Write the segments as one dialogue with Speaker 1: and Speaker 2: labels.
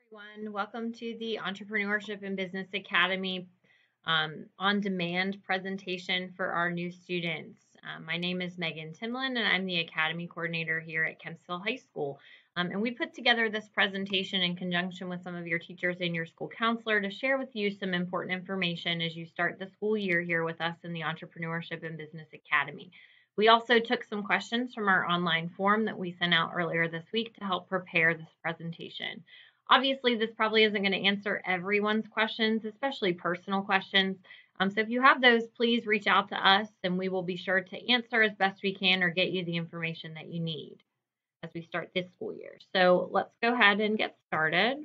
Speaker 1: Everyone. Welcome to the Entrepreneurship and Business Academy on-demand presentation for our new students. My name is Megan Timlin, and I'm the Academy Coordinator here at Kempsville High School. And we put together this presentation in conjunction with some of your teachers and your school counselor to share with you some important information as you start the school year here with us in the Entrepreneurship and Business Academy. We also took some questions from our online form that we sent out earlier this week to help prepare this presentation. Obviously, this probably isn't going to answer everyone's questions, especially personal questions. So if you have those, please reach out to us and we will be sure to answer as best we can or get you the information that you need as we start this school year. So let's go ahead and get started.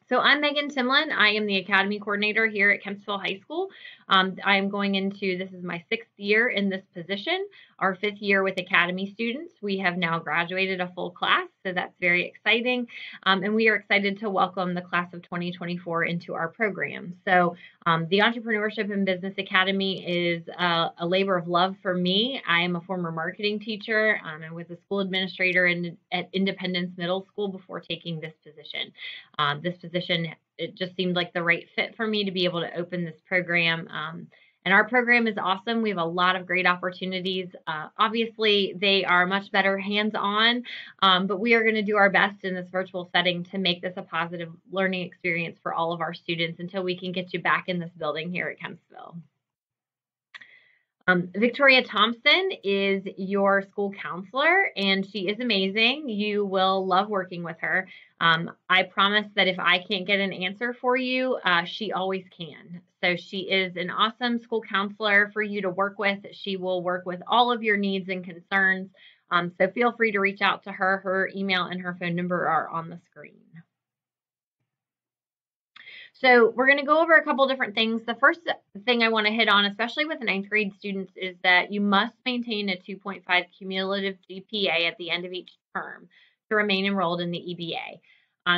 Speaker 1: So I'm Megan Timlin. I am the Academy Coordinator here at Kempsville High School. I am going into, this is my 6th year in this position, our 5th year with Academy students. We have now graduated a full class, so that's very exciting. And we are excited to welcome the class of 2024 into our program. So the Entrepreneurship and Business Academy is a labor of love for me. I am a former marketing teacher and was a school administrator at Independence Middle School before taking this position. This position, it just seemed like the right fit for me to be able to open this program. And our program is awesome. We have a lot of great opportunities. Obviously, they are much better hands-on, but we are going to do our best in this virtual setting to make this a positive learning experience for all of our students until we can get you back in this building here at Kempsville. Victoria Thompson is your school counselor, and she is amazing. You will love working with her. I promise that if I can't get an answer for you, she always can. So she is an awesome school counselor for you to work with. She will work with all of your needs and concerns. So feel free to reach out to her. Her email and her phone number are on the screen. So we're going to go over a couple different things. The first thing I want to hit on, especially with 9th grade students, is that you must maintain a 2.5 cumulative GPA at the end of each term to remain enrolled in the EBA.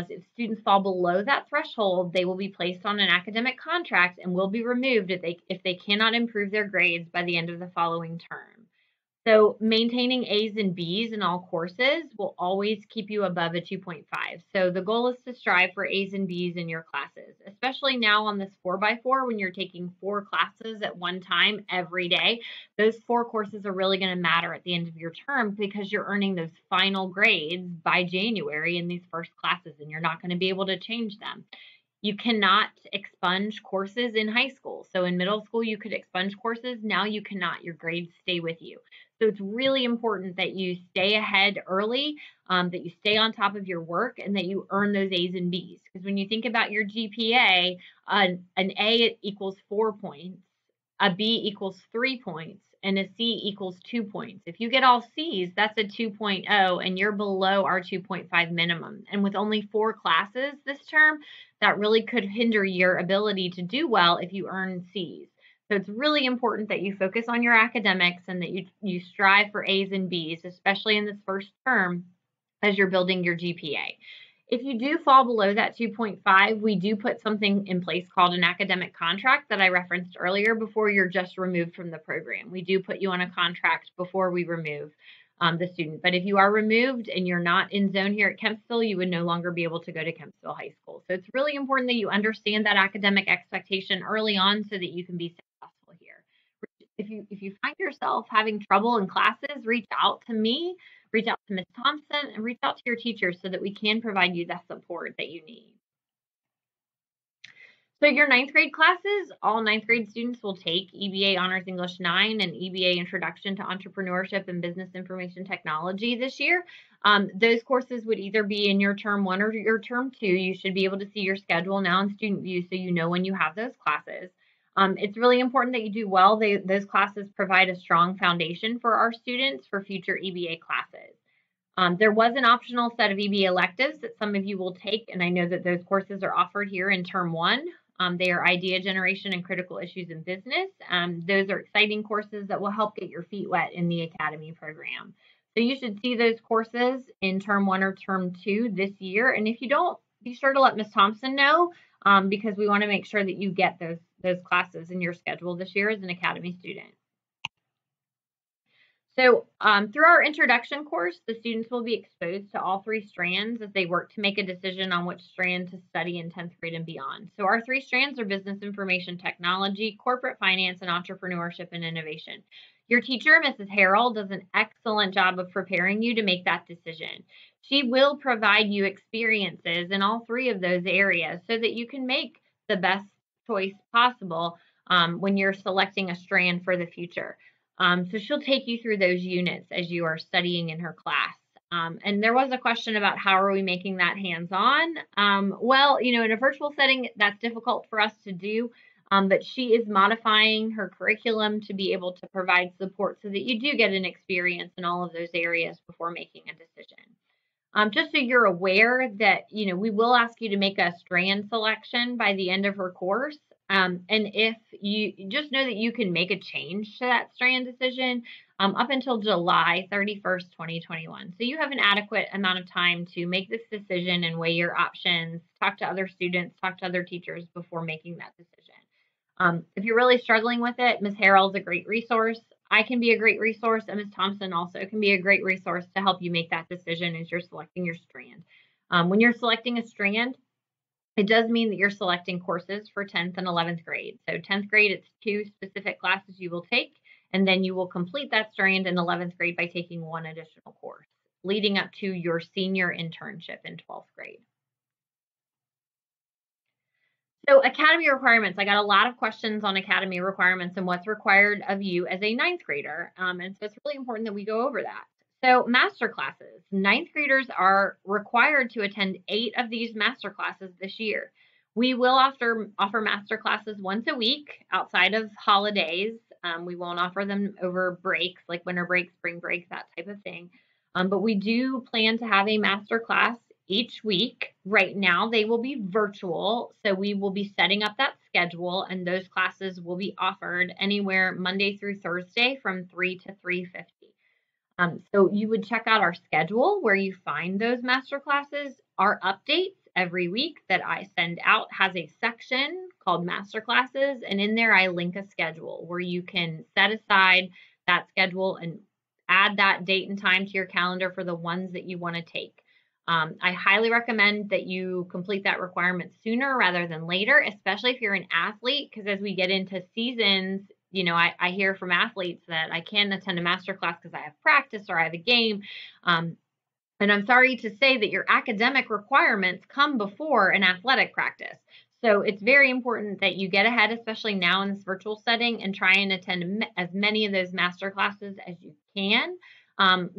Speaker 1: If students fall below that threshold, they will be placed on an academic contract and will be removed if they cannot improve their grades by the end of the following term. So maintaining A's and B's in all courses will always keep you above a 2.5. So the goal is to strive for A's and B's in your classes, especially now on this 4x4 when you're taking 4 classes at one time every day. Those 4 courses are really going to matter at the end of your term because you're earning those final grades by January in these first classes, and you're not going to be able to change them. You cannot expunge courses in high school. So in middle school, you could expunge courses. Now you cannot. Your grades stay with you. So it's really important that you stay ahead early, that you stay on top of your work, and that you earn those A's and B's. Because when you think about your GPA, an A equals 4 points, a B equals 3 points, and a C equals 2 points. If you get all C's, that's a 2.0, and you're below our 2.5 minimum. And with only 4 classes this term, that really could hinder your ability to do well if you earn C's. So it's really important that you focus on your academics and that you strive for A's and B's, especially in this first term as you're building your GPA. If you do fall below that 2.5, we do put something in place called an academic contract that I referenced earlier before you're just removed from the program. We do put you on a contract before we remove the student. But if you are removed and you're not in zone here at Kempsville, you would no longer be able to go to Kempsville High School. So it's really important that you understand that academic expectation early on so that you can be successful here. If you find yourself having trouble in classes, reach out to me, reach out to Ms. Thompson, and reach out to your teachers so that we can provide you the support that you need. So your 9th grade classes, all 9th grade students will take EBA Honors English 9 and EBA Introduction to Entrepreneurship and Business Information Technology this year. Those courses would either be in your term 1 or your term 2. You should be able to see your schedule now in Student View so you know when you have those classes. It's really important that you do well. Those classes provide a strong foundation for our students for future EBA classes. There was an optional set of EBA electives that some of you will take, and I know that those courses are offered here in term 1. They are idea generation and critical issues in business. Those are exciting courses that will help get your feet wet in the academy program. So you should see those courses in term 1 or term 2 this year. And if you don't, be sure to let Ms. Thompson know because we want to make sure that you get those classes in your schedule this year as an academy student. So through our introduction course, the students will be exposed to all three strands as they work to make a decision on which strand to study in 10th grade and beyond. So our three strands are business information technology, corporate finance, and entrepreneurship and innovation. Your teacher, Mrs. Harrell, does an excellent job of preparing you to make that decision. She will provide you experiences in all three of those areas so that you can make the best choice possible when you're selecting a strand for the future. So she'll take you through those units as you are studying in her class. And there was a question about how are we making that hands-on? Well, in a virtual setting, that's difficult for us to do, but she is modifying her curriculum to be able to provide support so that you do get an experience in all of those areas before making a decision. Just so you're aware that, we will ask you to make a strand selection by the end of her course. And if you just know that you can make a change to that strand decision up until July 31st, 2021. So you have an adequate amount of time to make this decision and weigh your options, talk to other students, talk to other teachers before making that decision. If you're really struggling with it, Ms. Harrell is a great resource. I can be a great resource, and Ms. Thompson also can be a great resource to help you make that decision as you're selecting your strand. When you're selecting a strand, it does mean that you're selecting courses for 10th and 11th grade. So 10th grade, it's 2 specific classes you will take, and then you will complete that strand in 11th grade by taking 1 additional course, leading up to your senior internship in 12th grade. So academy requirements, I got a lot of questions on academy requirements and what's required of you as a 9th grader. And so it's really important that we go over that. So master classes, 9th graders are required to attend 8 of these master classes this year. We will offer master classes once a week outside of holidays. We won't offer them over breaks like winter break, spring break, that type of thing. But we do plan to have a master class each week. Right now, they will be virtual, so we will be setting up that schedule, and those classes will be offered anywhere Monday through Thursday from 3 to 3:50. So you would check out our schedule where you find those master classes. Our updates every week that I send out has a section called master classes, and in there I link a schedule where you can set aside that schedule and add that date and time to your calendar for the ones that you want to take. I highly recommend that you complete that requirement sooner rather than later, especially if you're an athlete, because as we get into seasons, I hear from athletes that I can't attend a master class because I have practice or I have a game. And I'm sorry to say that your academic requirements come before an athletic practice. So it's very important that you get ahead, especially now in this virtual setting, and try and attend as many of those master classes as you can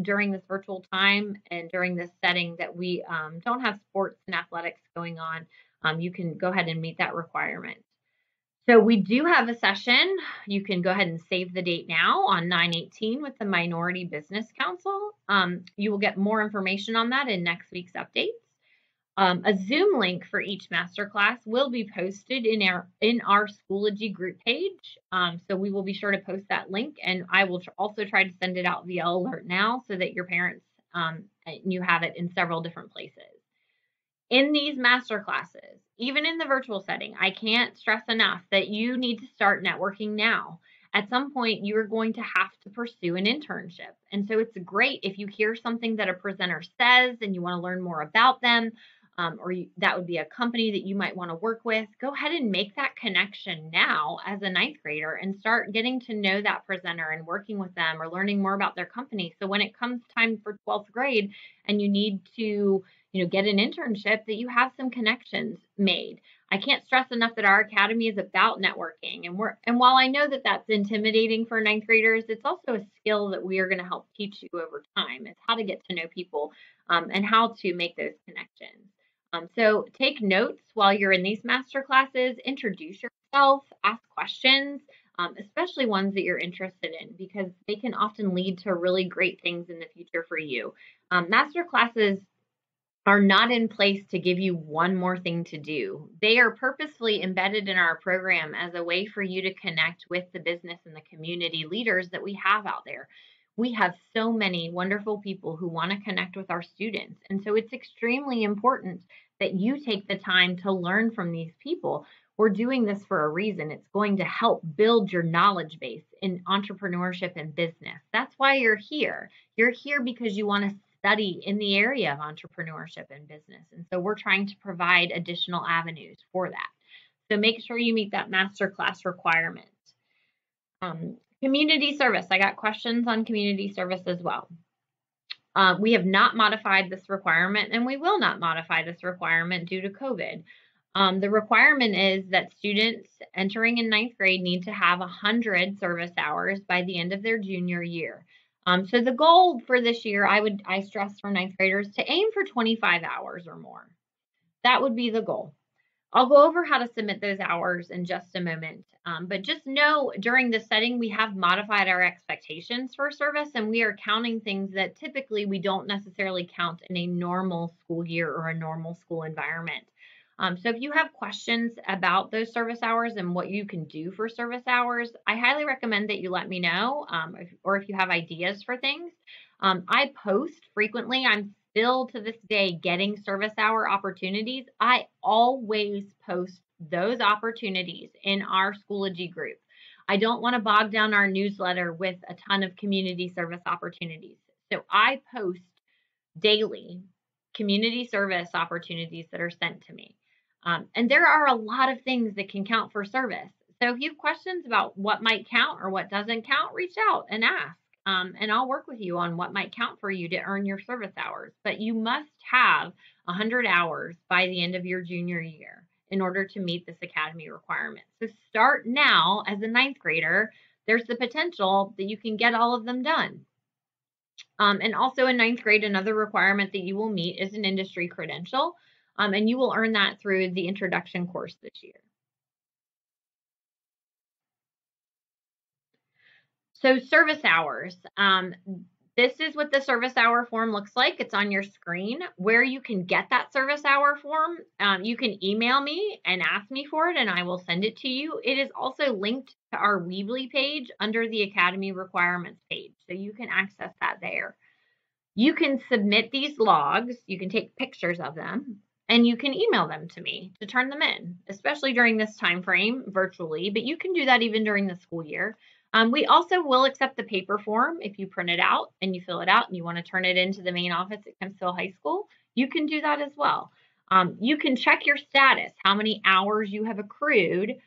Speaker 1: during this virtual time and during this setting that we don't have sports and athletics going on. You can go ahead and meet that requirement. So we do have a session. You can go ahead and save the date now on 9/18 with the Minority Business Council. You will get more information on that in next week's updates. A Zoom link for each masterclass will be posted in our Schoology group page. So we will be sure to post that link, and I will also try to send it out via Alert Now so that your parents you have it in several different places. In these master classes, even in the virtual setting, I can't stress enough that you need to start networking now. At some point, you're going to have to pursue an internship. And so it's great if you hear something that a presenter says and you want to learn more about them, that would be a company that you might want to work with. Go ahead and make that connection now as a 9th grader and start getting to know that presenter and working with them or learning more about their company. So when it comes time for 12th grade and you need to get an internship, that you have some connections made. I can't stress enough that our academy is about networking, and while I know that that's intimidating for 9th graders, it's also a skill that we are going to help teach you over time. It's how to get to know people and how to make those connections. So take notes while you're in these master classes, introduce yourself, ask questions, especially ones that you're interested in, because they can often lead to really great things in the future for you. Master classes are not in place to give you one more thing to do. They are purposefully embedded in our program as a way for you to connect with the business and the community leaders that we have out there. We have so many wonderful people who want to connect with our students. And so it's extremely important that you take the time to learn from these people. We're doing this for a reason. It's going to help build your knowledge base in entrepreneurship and business. That's why you're here. You're here because you want to study in the area of entrepreneurship and business. And so we're trying to provide additional avenues for that. So make sure you meet that masterclass requirement. Community service. I got questions on community service as well. We have not modified this requirement, and we will not modify this requirement due to COVID. The requirement is that students entering in 9th grade need to have 100 service hours by the end of their junior year. So the goal for this year, I stress for 9th graders to aim for 25 hours or more. That would be the goal. I'll go over how to submit those hours in just a moment. But just know during this setting, we have modified our expectations for service, and we are counting things that typically we don't necessarily count in a normal school year or a normal school environment. So if you have questions about those service hours and what you can do for service hours, I highly recommend that you let me know, or if you have ideas for things. I post frequently. I'm still to this day getting service hour opportunities. I always post those opportunities in our Schoology group. I don't want to bog down our newsletter with a ton of community service opportunities. So I post daily community service opportunities that are sent to me. And there are a lot of things that can count for service. So if you have questions about what might count or what doesn't count, reach out and ask. And I'll work with you on what might count for you to earn your service hours. But you must have 100 hours by the end of your junior year in order to meet this academy requirement. So start now as a 9th grader. There's the potential that you can get all of them done. And also in 9th grade, another requirement that you will meet is an industry credential. And you will earn that through the introduction course this year. So service hours. This is what the service hour form looks like. It's on your screen. Where you can get that service hour form, you can email me and ask me for it, and I will send it to you. It is also linked to our Weebly page under the Academy Requirements page, so you can access that there. You can submit these logs. You can take pictures of them, and you can email them to me to turn them in, especially during this time frame virtually, but you can do that even during the school year. We also will accept the paper form if you print it out and you fill it out and you want to turn it into the main office at Kempsville High School. You can do that as well. You can check your status, how many hours you have accrued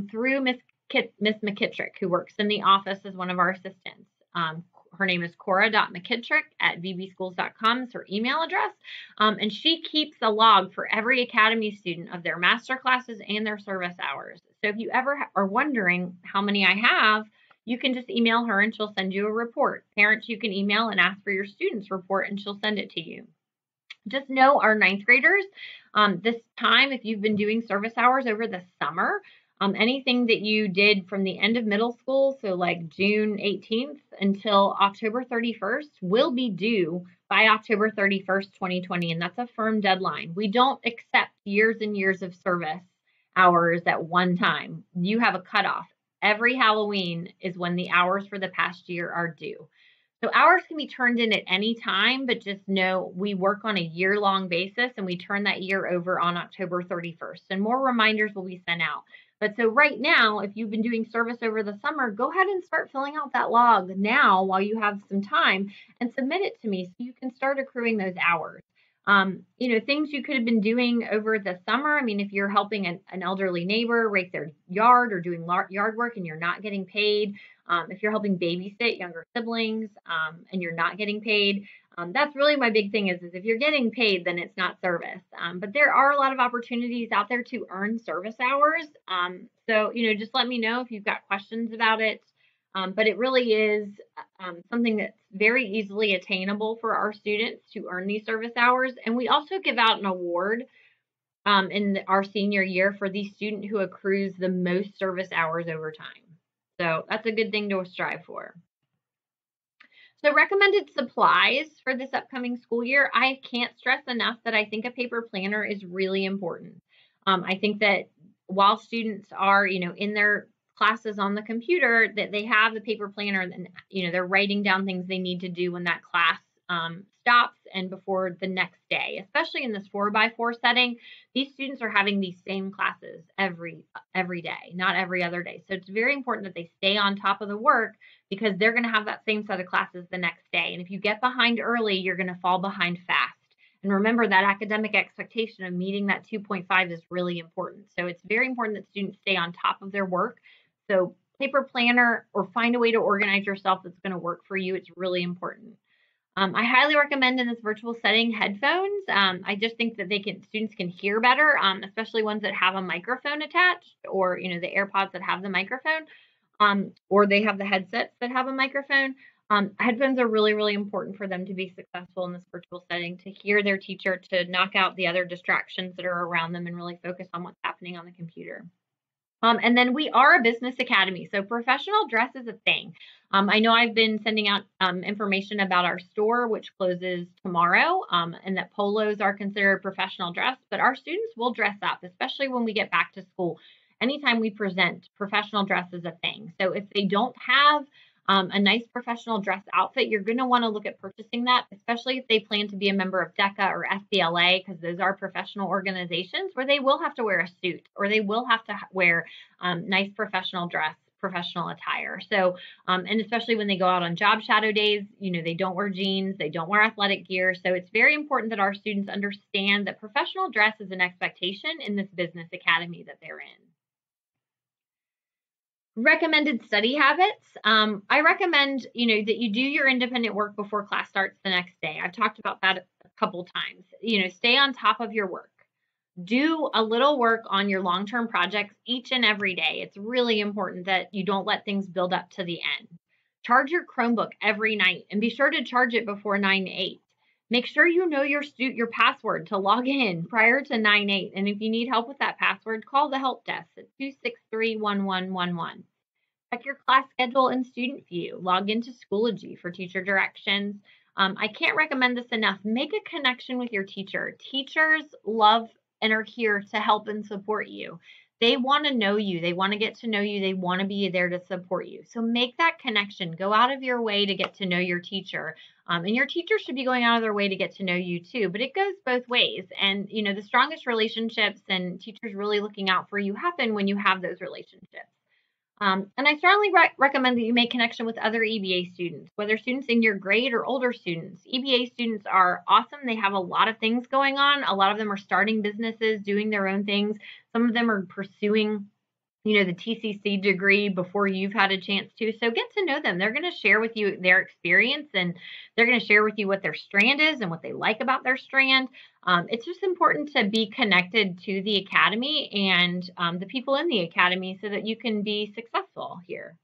Speaker 1: through Miss McKittrick, who works in the office as one of our assistants. Her name is cora.mckitrick@vbschools.com is her email address. And she keeps a log for every Academy student of their master classes and their service hours. So if you ever are wondering how many I have, you can just email her and she'll send you a report. Parents, you can email and ask for your student's report and she'll send it to you. Just know our 9th graders, this time, if you've been doing service hours over the summer, anything that you did from the end of middle school, so like June 18th until October 31st, will be due by October 31st, 2020, and that's a firm deadline. We don't accept years and years of service hours at one time. You have a cutoff. Every Halloween is when the hours for the past year are due. So hours can be turned in at any time, but just know we work on a year-long basis and we turn that year over on October 31st. And more reminders will be sent out. But so right now, if you've been doing service over the summer, go ahead and start filling out that log now while you have some time and submit it to me so you can start accruing those hours. Things you could have been doing over the summer. I mean, if you're helping an elderly neighbor rake their yard or doing yard work and you're not getting paid, if you're helping babysit younger siblings and you're not getting paid, that's really my big thing is if you're getting paid, then it's not service. But there are a lot of opportunities out there to earn service hours. So just let me know if you've got questions about it. But it really is something that's very easily attainable for our students to earn these service hours. And we also give out an award in our senior year for the student who accrues the most service hours over time. So that's a good thing to strive for. So recommended supplies for this upcoming school year, I can't stress enough that I think a paper planner is really important. I think that while students are, in their classes on the computer, that they have the paper planner and, they're writing down things they need to do when that class stops and before the next day. Especially in this 4x4 setting, these students are having these same classes every day, not every other day. So it's very important that they stay on top of the work, because they're going to have that same set of classes the next day. And if you get behind early, you're going to fall behind fast. And remember, that academic expectation of meeting that 2.5 is really important. So it's very important that students stay on top of their work. So paper planner, or find a way to organize yourself that's going to work for you. It's really important. I highly recommend in this virtual setting headphones. I just think that students can hear better, especially ones that have a microphone attached, or the AirPods that have the microphone, or they have the headsets that have a microphone. Headphones are really, really important for them to be successful in this virtual setting, to hear their teacher, to knock out the other distractions that are around them and really focus on what's happening on the computer. And then we are a business academy, so professional dress is a thing. I know I've been sending out information about our store, which closes tomorrow, and that polos are considered professional dress, but our students will dress up, especially when we get back to school. Anytime we present, professional dress is a thing. So if they don't have a nice professional dress outfit, you're going to want to look at purchasing that, especially if they plan to be a member of DECA or FBLA, because those are professional organizations where they will have to wear a suit, or they will have to wear nice professional dress, professional attire. So, and especially when they go out on job shadow days, they don't wear jeans, they don't wear athletic gear. So it's very important that our students understand that professional dress is an expectation in this business academy that they're in. Recommended study habits. I recommend, that you do your independent work before class starts the next day. I've talked about that a couple times. Stay on top of your work. Do a little work on your long-term projects each and every day. It's really important that you don't let things build up to the end. Charge your Chromebook every night, and be sure to charge it before 9/8. Make sure you know your password to log in prior to 9/8. And if you need help with that password, call the help desk at 263-1111. Check your class schedule in Student View. Log into Schoology for teacher directions. I can't recommend this enough. Make a connection with your teacher. Teachers love and are here to help and support you. They want to know you. They want to get to know you. They want to be there to support you. So make that connection. Go out of your way to get to know your teacher. And your teacher should be going out of their way to get to know you too. But it goes both ways. And, the strongest relationships and teachers really looking out for you happen when you have those relationships. And I strongly recommend that you make connection with other EBA students, whether students in your grade or older students. EBA students are awesome. They have a lot of things going on. A lot of them are starting businesses, doing their own things. Some of them are pursuing, the TCC degree before you've had a chance to. So get to know them. They're going to share with you their experience, and they're going to share with you what their strand is and what they like about their strand. It's just important to be connected to the academy and the people in the academy so that you can be successful here.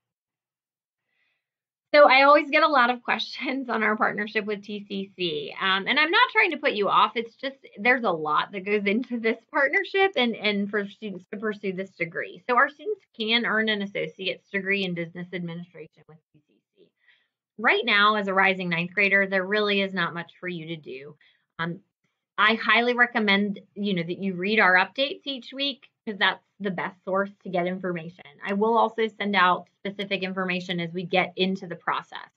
Speaker 1: So I always get a lot of questions on our partnership with TCC, and I'm not trying to put you off. It's just there's a lot that goes into this partnership and for students to pursue this degree. So our students can earn an associate's degree in business administration with TCC. Right now, as a rising ninth grader, there really is not much for you to do. I highly recommend, that you read our updates each week, because that's the best source to get information. I will also send out specific information as we get into the process.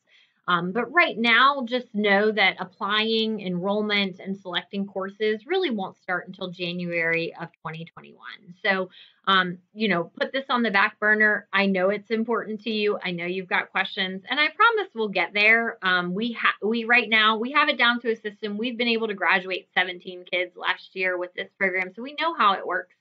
Speaker 1: But right now, just know that applying, enrollment, and selecting courses really won't start until January of 2021. So, put this on the back burner. I know it's important to you. I know you've got questions, and I promise we'll get there. Right now, we have it down to a system. We've been able to graduate 17 kids last year with this program, so we know how it works.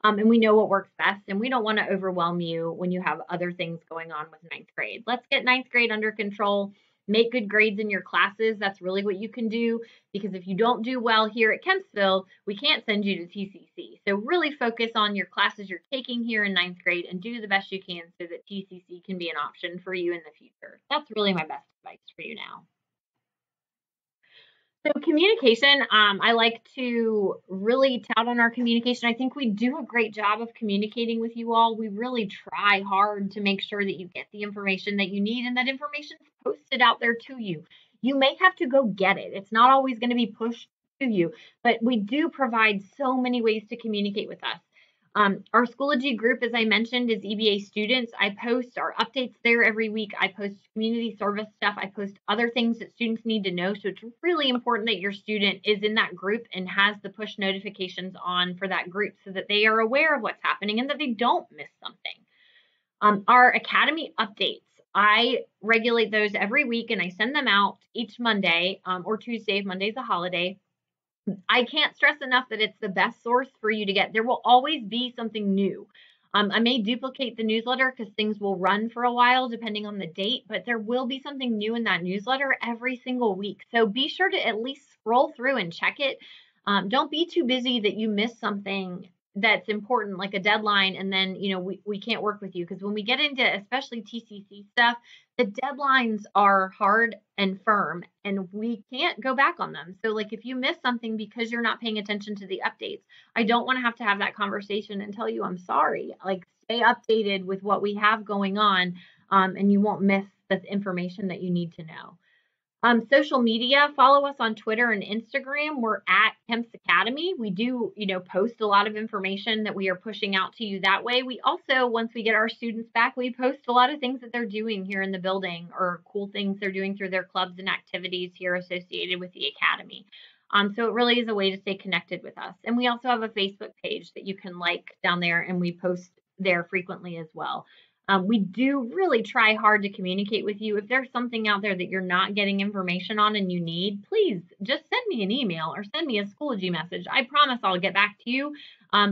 Speaker 1: And we know what works best, and we don't want to overwhelm you when you have other things going on with ninth grade. Let's get ninth grade under control. Make good grades in your classes. That's really what you can do, because if you don't do well here at Kempsville, we can't send you to TCC. So really focus on your classes you're taking here in ninth grade and do the best you can so that TCC can be an option for you in the future. That's really my best advice for you now. So communication, I like to really tout on our communication. I think we do a great job of communicating with you all. We really try hard to make sure that you get the information that you need and that information is posted out there to you. You may have to go get it. It's not always going to be pushed to you, but we do provide so many ways to communicate with us. Our Schoology group, as I mentioned, is EBA students. I post our updates there every week. I post community service stuff. I post other things that students need to know. So it's really important that your student is in that group and has the push notifications on for that group so that they are aware of what's happening and that they don't miss something. Our Academy updates, I regulate those every week and I send them out each Monday or Tuesday if Monday's a holiday. I can't stress enough that it's the best source for you to get. There will always be something new. I may duplicate the newsletter because things will run for a while depending on the date, but there will be something new in that newsletter every single week. So be sure to at least scroll through and check it. Don't be too busy that you miss something that's important, like a deadline, and then we can't work with you, because when we get into especially TCC stuff, the deadlines are hard and firm and we can't go back on them. So like if you miss something because you're not paying attention to the updates, I don't want to have that conversation and tell you I'm sorry. Like stay updated with what we have going on, and you won't miss the information that you need to know. Social media, follow us on Twitter and Instagram. We're at Kemp's Academy. We do, post a lot of information that we are pushing out to you that way. We also, once we get our students back, we post a lot of things that they're doing here in the building or cool things they're doing through their clubs and activities here associated with the Academy. So it really is a way to stay connected with us. And we also have a Facebook page that you can like down there, and we post there frequently as well. We do really try hard to communicate with you. If there's something out there that you're not getting information on and you need, please just send me an email or send me a Schoology message. I promise I'll get back to you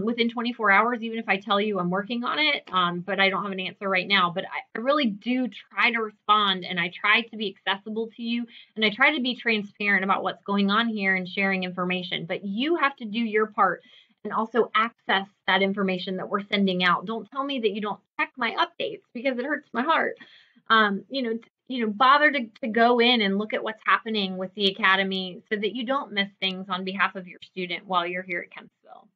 Speaker 1: within 24 hours, even if I tell you I'm working on it, but I don't have an answer right now. But I really do try to respond, and I try to be accessible to you, and I try to be transparent about what's going on here and sharing information. But you have to do your part and also access that information that we're sending out. Don't tell me that you don't check my updates, because it hurts my heart. Bother to go in and look at what's happening with the Academy so that you don't miss things on behalf of your student while you're here at Kempsville.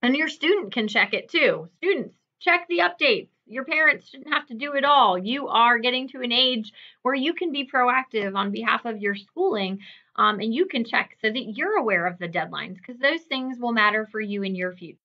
Speaker 1: And your student can check it too. Students, check the updates. Your parents shouldn't have to do it all. You are getting to an age where you can be proactive on behalf of your schooling, and you can check so that you're aware of the deadlines, because those things will matter for you in your future.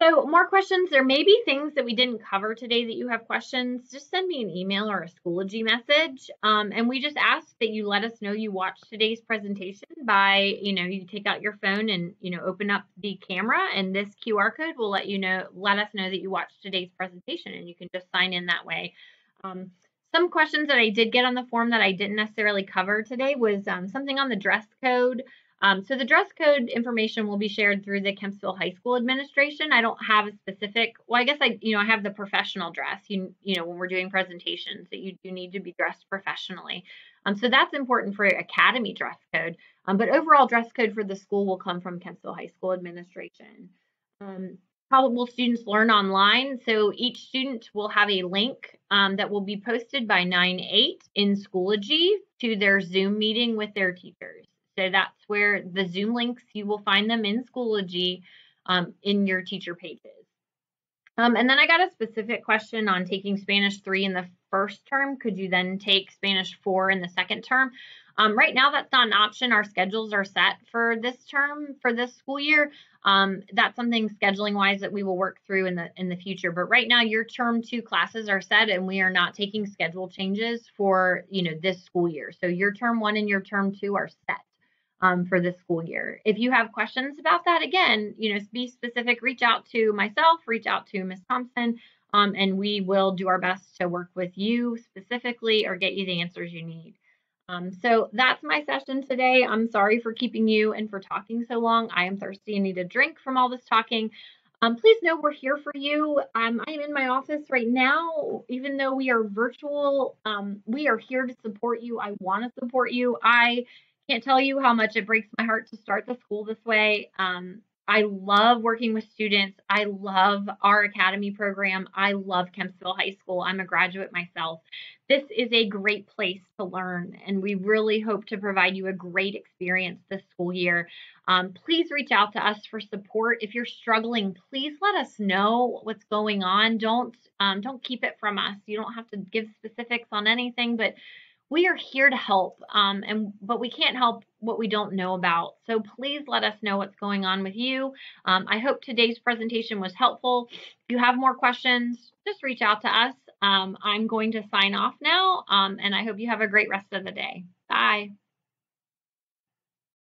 Speaker 1: So more questions. There may be things that we didn't cover today that you have questions. Just send me an email or a Schoology message. And we just ask that you let us know you watched today's presentation by, you take out your phone and, open up the camera, and this QR code will let us know that you watched today's presentation, and you can just sign in that way. Some questions that I did get on the form that I didn't necessarily cover today was something on the dress code. So the dress code information will be shared through the Kempsville High School administration. I don't have a specific, well, I guess I have the professional dress, when we're doing presentations, that you do need to be dressed professionally. So that's important for Academy dress code. But overall dress code for the school will come from Kempsville High School administration. How will students learn online? So each student will have a link that will be posted by 9/8 in Schoology to their Zoom meeting with their teachers. So that's where the Zoom links, you will find them in Schoology in your teacher pages. And then I got a specific question on taking Spanish 3 in the first term. Could you then take Spanish 4 in the second term? Right now, that's not an option. Our schedules are set for this term, for this school year. That's something scheduling wise that we will work through in the future. But right now, your term 2 classes are set, and we are not taking schedule changes for this school year. So your term 1 and your term 2 are set for this school year. If you have questions about that, again, be specific, reach out to myself, reach out to Ms. Thompson, and we will do our best to work with you specifically or get you the answers you need. So that's my session today. I'm sorry for keeping you and for talking so long. I am thirsty and need a drink from all this talking. Please know we're here for you. I'm in my office right now. Even though we are virtual, we are here to support you. I want to support you. I can't tell you how much it breaks my heart to start the school this way. I love working with students. I love our Academy program. I love Kempsville High School. I'm a graduate myself. This is a great place to learn, and we really hope to provide you a great experience this school year. Please reach out to us for support. If you're struggling, please let us know what's going on. Don't keep it from us. You don't have to give specifics on anything, but We are here to help, but we can't help what we don't know about. So please let us know what's going on with you. I hope today's presentation was helpful. If you have more questions, just reach out to us. I'm going to sign off now, and I hope you have a great rest of the day. Bye.